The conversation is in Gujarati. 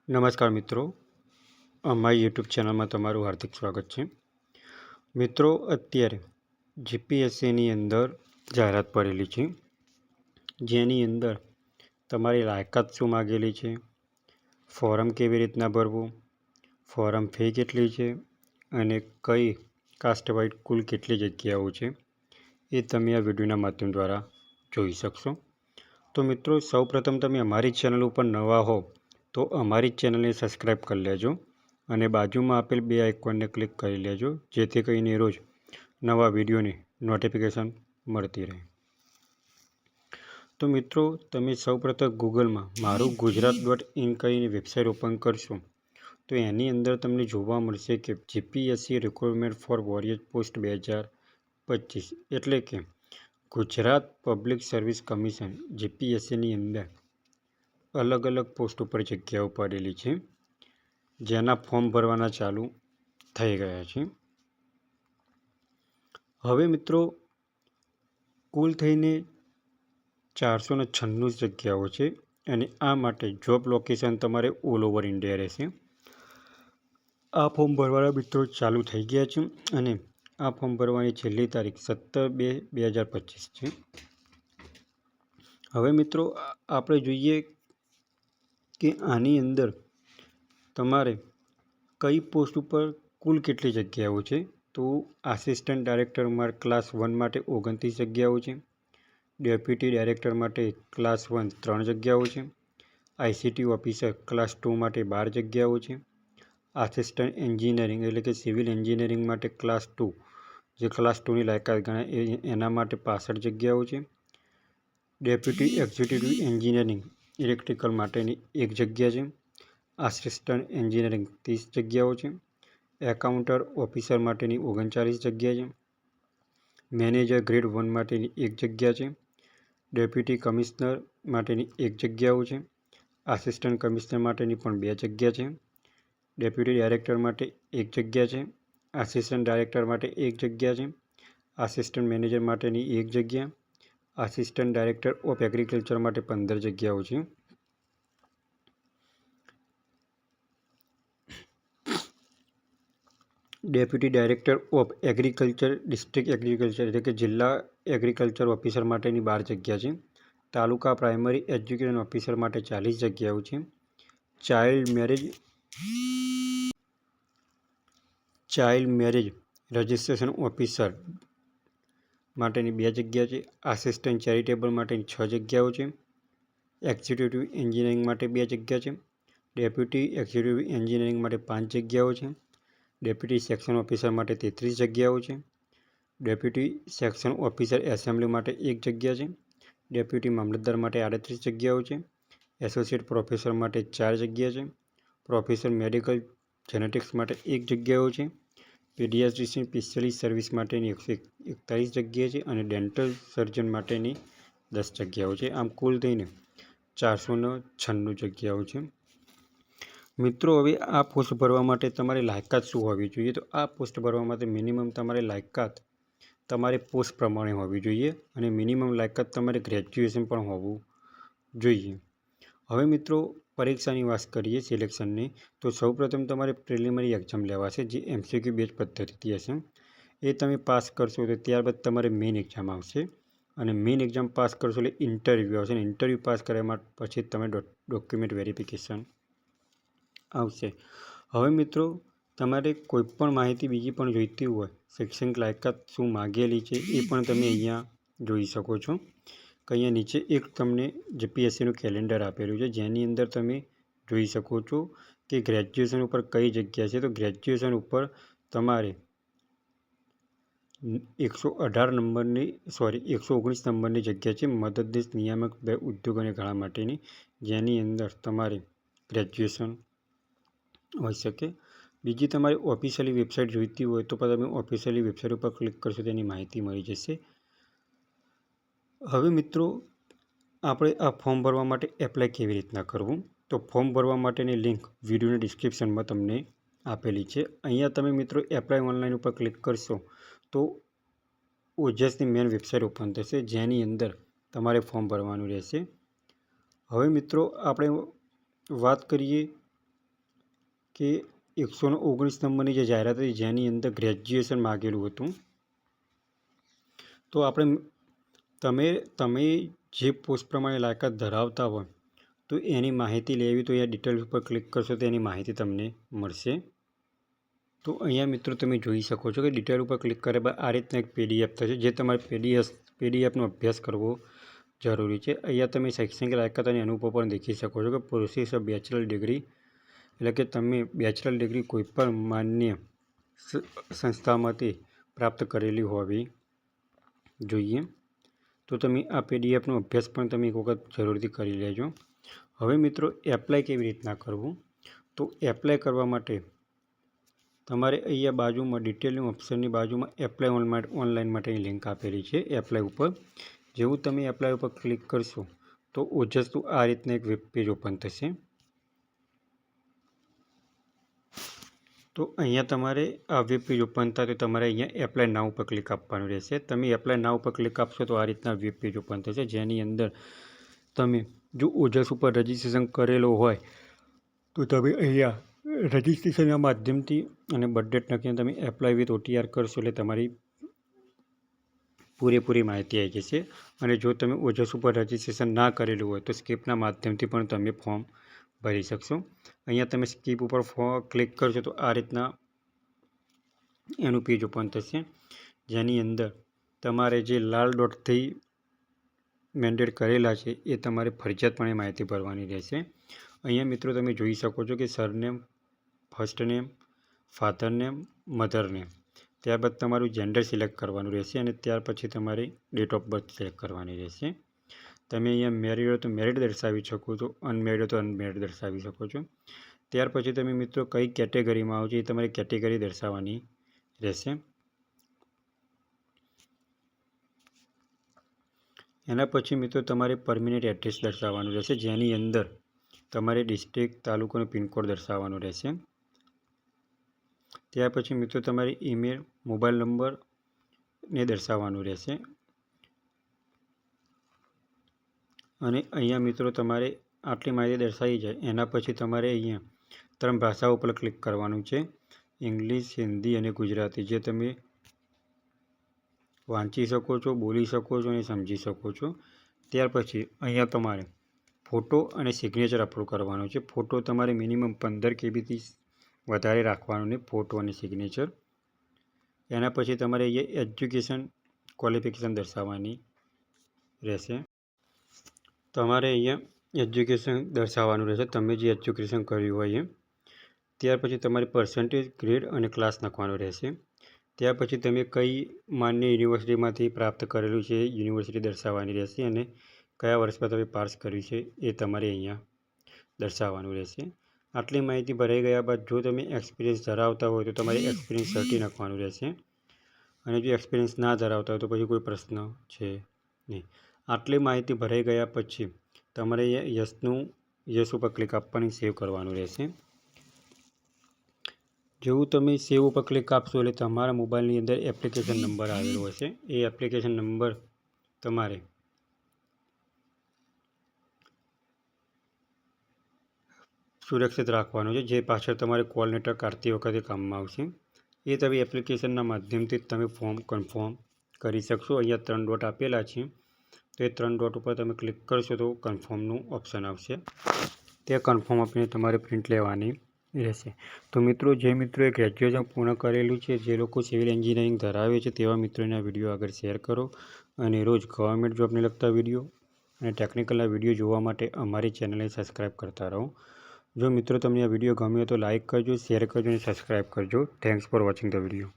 નમસ્કાર મિત્રો, અમારી યુટ્યુબ ચેનલમાં તમારું હાર્દિક સ્વાગત છે. મિત્રો, અત્યારે જીપીએસસીની અંદર જાહેરાત પડેલી છે, જેની અંદર તમારી લાયકાત શું માગેલી છે, ફોરમ કેવી રીતના ભરવું, ફોરમ ફી કેટલી છે અને કઈ કાસ્ટ વાઇઝ કુલ કેટલી જગ્યાઓ છે એ તમે આ વિડીયોના માધ્યમ દ્વારા જોઈ શકશો. તો મિત્રો, સૌપ્રથમ તમે અમારી ચેનલ ઉપર નવા હો તો અમારી ચેનલને સબસ્ક્રાઈબ કરી લેજો અને બાજુમાં આપેલ બે આઇકોનને ક્લિક કરી લેજો, જેથી કરીને રોજ નવા વિડીયોની નોટિફિકેશન મળતી રહે. તો મિત્રો, તમે સૌપ્રથમ ગૂગલમાં મારું ગુજરાત.in કરીને વેબસાઇટ ઓપન કરશો તો એની અંદર તમને જોવા મળશે કે GPSC requirement for warrior post 2025 એટલે કે ગુજરાત પબ્લિક સર્વિસ કમિશન જીપીએસસીની અંદર અલગ અલગ પોસ્ટ ઉપર જગ્યાઓ પડેલી છે, જેના ફોર્મ ભરવાના ચાલુ થઈ ગયા છે. હવે મિત્રો, કુલ થઈને 496 જગ્યાઓ છે અને આ માટે જોબ લોકેશન તમારે ઓલ ઓવર ઇન્ડિયા રહેશે. આ ફોર્મ ભરવાના મિત્રો ચાલુ થઈ ગયા છે અને આ ફોર્મ ભરવાની છેલ્લી તારીખ 17/2/2025 છે. હવે મિત્રો, આપણે જોઈએ કે આની અંદર તમારે કઈ પોસ્ટ ઉપર કુલ કેટલી જગ્યાઓ છે. તો આસિસ્ટન્ટ ડાયરેક્ટરમાં ક્લાસ 1 માટે 29 જગ્યાઓ છે, ડેપ્યુટી ડાયરેક્ટર માટે ક્લાસ 1 3 જગ્યાઓ છે, આઈસીટી ઓફિસર ક્લાસ 2 માટે 12 જગ્યાઓ છે, આસિસ્ટન્ટ એન્જિનિયરિંગ એટલે કે સિવિલ એન્જિનિયરિંગ માટે ક્લાસ 2 જે ક્લાસ 2ની લાયકાત ગણાય એના માટે 65 જગ્યાઓ છે, ડેપ્યુટી એક્ઝિક્યુટિવ એન્જિનિયરિંગ ઇલેક્ટ્રિકલ માટેની 1 જગ્યા છે, આસિસ્ટન્ટ એન્જિનિયરિંગ 30 જગ્યાઓ છે, એકાઉન્ટર ઓફિસર માટેની 39 જગ્યા છે, મેનેજર ગ્રેડ 1 માટેની 1 જગ્યા છે, ડેપ્યુટી કમિશનર માટેની 1 જગ્યાઓ છે, આસિસ્ટન્ટ કમિશનર માટેની પણ 2 જગ્યા છે, ડેપ્યુટી ડાયરેક્ટર માટે 1 જગ્યા છે, આસિસ્ટન્ટ ડાયરેક્ટર માટે 1 જગ્યા છે, આસિસ્ટન્ટ મેનેજર માટેની 1 જગ્યા, આસિસ્ટન્ટ ડાયરેક્ટર ઓફ એગ્રીકલ્ચર માટે 15 જગ્યાઓ છે. Deputy director of agriculture district agriculture એટલે કે જિલ્લા એગ્રીકલ્ચર ઓફિસર માટેની 12 જગ્યા છે, તાલુકા પ્રાઇમરી એજ્યુકેશન ઓફિસર માટે 40 જગ્યાઓ છે, ચાઇલ્ડ મેરેજ રજિસ્ટ્રેશન ઓફિસર માટેની 2 જગ્યા છે, આસિસ્ટન્ટ ચેરિટેબલ માટેની 6 જગ્યાઓ છે, એક્ઝિક્યુટિવ એન્જિનિયરિંગ માટે 2 જગ્યા છે, ડેપ્યુટી એક્ઝિક્યુટિવ એન્જિનિયરિંગ માટે 5 જગ્યાઓ છે, ડેપ્યુટી સેક્શન ઓફિસર માટે 33 જગ્યાઓ છે, ડેપ્યુટી સેક્શન ઓફિસર એસેમ્બલી માટે 1 જગ્યા છે, ડેપ્યુટી મામલતદાર માટે 38 જગ્યાઓ છે, એસોસિએટ પ્રોફેસર માટે 4 જગ્યા છે, પ્રોફેસર મેડિકલ જેનેટિક્સ માટે 1 જગ્યાઓ છે, પીડિયાટ્રિશિયન સ્પેશિયાલિસ્ટ સર્વિસ માટેની 141 જગ્યા છે અને ડેન્ટલ સર્જન માટેની 10 જગ્યાઓ છે. આમ કુલ થઈને 496 જગ્યાઓ છે. મિત્રો, હવે આ પોસ્ટ ભરવા માટે તમારી લાયકાત શું હોવી જોઈએ? તો આ પોસ્ટ ભરવા માટે મિનિમમ તમારી લાયકાત તમારે પોસ્ટ પ્રમાણે હોવી જોઈએ અને મિનિમમ લાયકાત તમારે ગ્રેજ્યુએશન પણ હોવું જોઈએ. હવે મિત્રો, પરીક્ષાની વાત કરીએ સિલેક્શનની, તો સૌપ્રથમ તમારે પ્રિલિમિનરી એક્ઝામ લેવાશે જે MCQ બેઝ પદ્ધતિથી હશે. એ તમે પાસ કરશો તો ત્યારબાદ તમારે મેઇન એક્ઝામ આવશે અને મેઇન એક્ઝામ પાસ કરશો એટલે ઇન્ટરવ્યૂ આવશે અને ઇન્ટરવ્યૂ પાસ કર્યા પછી તમે ડોક્યુમેન્ટ વેરિફિકેશન આવશે. હવે મિત્રો, તમારે કોઈપણ માહિતી બીજી પણ જોઈતી હોય, શૈક્ષણિક લાયકાત શું માગેલી છે એ પણ તમે અહીંયા જોઈ શકો છો કે અહીંયા નીચે એક તમને જીપીએસસીનું કેલેન્ડર આપેલું છે, જેની અંદર તમે જોઈ શકો છો કે ગ્રેજ્યુએશન ઉપર કઈ જગ્યા છે. તો ગ્રેજ્યુએશન ઉપર તમારે 119 નંબરની જગ્યા છે, મદદનીશ નિયામક ઉદ્યોગ અને ગાળા માટેની, જેની અંદર તમારે ગ્રેજ્યુએશન હોઈ શકે. બીજી તમારી ઓફિશિયલી વેબસાઇટ જોઈતી હોય તો તમે ઓફિશિયલી વેબસાઇટ ઉપર ક્લિક કરશો તેની માહિતી મળી જશે. હવે મિત્રો, આપણે આ ફોર્મ ભરવા માટે એપ્લાય કેવી રીતના કરવું? તો ફોર્મ ભરવા માટેની લિંક વિડીયોના ડિસ્ક્રિપ્શનમાં તમને આપેલી છે. અહીંયા તમે મિત્રો એપ્લાય ઓનલાઈન ઉપર ક્લિક કરશો તો ઓજસની મેન વેબસાઇટ ઓપન થશે, જેની અંદર તમારે ફોર્મ ભરવાનું રહેશે. હવે મિત્રો, આપણે વાત કરીએ કે 119 નંબરની જે જાહેરાત હતી જેની અંદર ગ્રેજ્યુએશન માગેલું હતું. તો તમે જે પોસ્ટ પ્રમાણે લાયકાત ધરાવતા હોય તો એની માહિતી લેવી તો અહીંયા ડિટેલ્સ ઉપર ક્લિક કરશો તો એની માહિતી તમને મળશે. તો અહીંયા મિત્રો તમે જોઈ શકો છો કે ડિટેલ ઉપર ક્લિક કર્યા બાદ આ રીતના એક PDF થશે, જે તમારે PDFનો અભ્યાસ કરવો જરૂરી છે. અહીંયા તમે શૈક્ષણિક લાયકાત અને અનુભવ પણ દેખી શકો છો કે પ્રોસેસ ઓફ બેચલર ડિગ્રી, એટલે કે તમે બેચલર ડિગ્રી કોઈપણ માન્ય સંસ્થામાંથી પ્રાપ્ત કરેલી હોવી જોઈએ. તો તમે આ PDFનો અભ્યાસ પણ તમે એક વખત જરૂરથી કરી લેજો. હવે મિત્રો એપ્લાય કેવી રીતના કરવું? તો એપ્લાય કરવા માટે તમારે અહીંયા બાજુમાં ડિટેલનું ઓપ્શનની બાજુમાં એપ્લાય ઓનલાઈન માટેની લિંક આપેલી છે. એપ્લાય ઉપર જેવું તમે એપ્લાય ઉપર ક્લિક કરશો તો ઓજસનું આ રીતના એક વેબ પેજ ઓપન થશે. તો અહીંયા તમારે આ વેબ પેજ ઓપન થાય તો તમારે અહીંયા એપ્લાય નાઉ ઉપર ક્લિક આપવાનું રહેશે. તમે એપ્લાય નાઉ ઉપર ક્લિક આપશો તો આ રીતના વેબ પેજ ઓપન થશે, જેની અંદર તમે જો ઓજસ ઉપર રજિસ્ટ્રેશન કરેલો હોય તો તમે અહીંયા રજિસ્ટ્રેશનના માધ્યમથી અને બર્થ ડેટ નાખીને તમે એપ્લાય વિથ OTR કરશો એટલે તમારી પૂરેપૂરી માહિતી આવી જશે. અને જો તમે ઓજસ ઉપર રજિસ્ટ્રેશન ના કરેલું હોય તો સ્કીપના માધ્યમથી પણ તમે ફોર્મ ભરી શકશો. અહીંયા તમે સ્કીપ ઉપર ક્લિક કરશો તો આ રીતના એનું પેજ ઓપન થશે, જેની અંદર તમારે જે લાલ ડોટથી મેન્ડેટ કરેલા છે એ તમારે ફરજિયાતપણે માહિતી ભરવાની રહેશે. અહીંયા મિત્રો તમે જોઈ શકો છો કે surname, first name, father name, mother name, ત્યારબાદ તમારું જેન્ડર સિલેક્ટ કરવાનું રહેશે અને ત્યાર પછી તમારી ડેટ ઓફ બર્થ સિલેક્ટ કરવાની રહેશે. તમે અહીંયા મેરિડ હોય તો મેરિડ દર્શાવી શકો છો, અનમેરિડ હોય તો અનમેરિડ દર્શાવી શકો છો. ત્યાર પછી તમે મિત્રો કઈ કેટેગરીમાં આવો છો એ તમારી કેટેગરી દર્શાવવાની રહેશે. એના પછી મિત્રો તમારે પરમિનન્ટ એડ્રેસ દર્શાવવાનું રહેશે, જેની અંદર તમારે ડિસ્ટ્રિક્ટ, તાલુકાનો પિનકોડ દર્શાવવાનો રહેશે. ત્યાર પછી મિત્રો તમારી ઈમેલ, મોબાઈલ નંબરને દર્શાવવાનું રહેશે. અને અહીંયા મિત્રો તમારે આટલી માહિતી દર્શાવી જાય એના પછી તમારે અહીંયા 3 ભાષાઓ પર ક્લિક કરવાનું છે, ઇંગ્લિશ, હિન્દી અને ગુજરાતી, જે તમે વાંચી શકો છો, બોલી શકો છો અને સમજી શકો છો. ત્યાર પછી અહીંયા તમારે ફોટો અને સિગ્નેચર અપલોડ કરવાનો છે. ફોટો તમારે મિનિમમ 15 KBથી વધારે રાખવાનો ને ફોટો અને સિગ્નેચર. એના પછી તમારે અહીંયા એજ્યુકેશન ક્વોલિફિકેશન દર્શાવવાની રહેશે. તમારે અહીંયા એજ્યુકેશન દર્શાવવાનું રહેશે, તમે જે એજ્યુકેશન કર્યું હોય એ. ત્યાર પછી તમારે પર્સન્ટેજ, ગ્રેડ અને ક્લાસ નાખવાનો રહેશે. ત્યાર પછી તમે કઈ માન્ય યુનિવર્સિટીમાંથી પ્રાપ્ત કરેલું છે યુનિવર્સિટી દર્શાવવાની રહેશે અને કયા વર્ષમાં તમે પાસ કર્યું છે એ તમારે અહીંયા દર્શાવવાનું રહેશે. આટલી માહિતી ભરાઈ ગયા બાદ જો તમે એક્સપિરિયન્સ ધરાવતા હોય તો તમારે એક્સપિરિયન્સ સર્ટી નાખવાનું રહેશે, અને જો એક્સપિરિયન્સ ના ધરાવતા હોય તો પછી કોઈ પ્રશ્ન છે નહીં. આટલી માહિતી ભરાઈ ગયા પછી તમારે યસ ઉપર ક્લિક આપવાની સેવ કરવાનું રહેશે. જેવું તમે સેવ ઉપર ક્લિક આપશો એટલે તમારા મોબાઈલની અંદર એપ્લિકેશન નંબર આવેલો હશે. એ એપ્લિકેશન નંબર તમારે સુરક્ષિત રાખવાનો છે, જે પાછળ તમારે કોલ લેટર કાઢતી વખતે કામમાં આવશે. એ તમે એપ્લિકેશનના માધ્યમથી તમે ફોર્મ કન્ફર્મ કરી શકશો. અહીંયા 3 ડોટ આપેલા છે, તો એ 3 ડોટ ઉપર તમે ક્લિક કરશો તો કન્ફર્મનું ઓપ્શન આવશે. તે કન્ફર્મ આપીને તમારે પ્રિન્ટ લેવાની રહેશે. તો મિત્રો, જે મિત્રોએ ગ્રેજ્યુએશન પૂર્ણ કરેલું છે, જે લોકો સિવિલ એન્જિનિયરિંગ ધરાવે છે તેવા મિત્રોને આ વિડીયો આગળ શેર કરો અને રોજ ગવર્મેન્ટ જોબને લગતા વિડીયો અને ટેકનિકલના વિડીયો જોવા માટે અમારી ચેનલને સબસ્ક્રાઈબ કરતા રહો. જો મિત્રો તમને આ વિડીયો ગમ્યો તો લાઇક કરજો, શેર કરજો અને સબસ્ક્રાઈબ કરજો. Thanks for watching the video.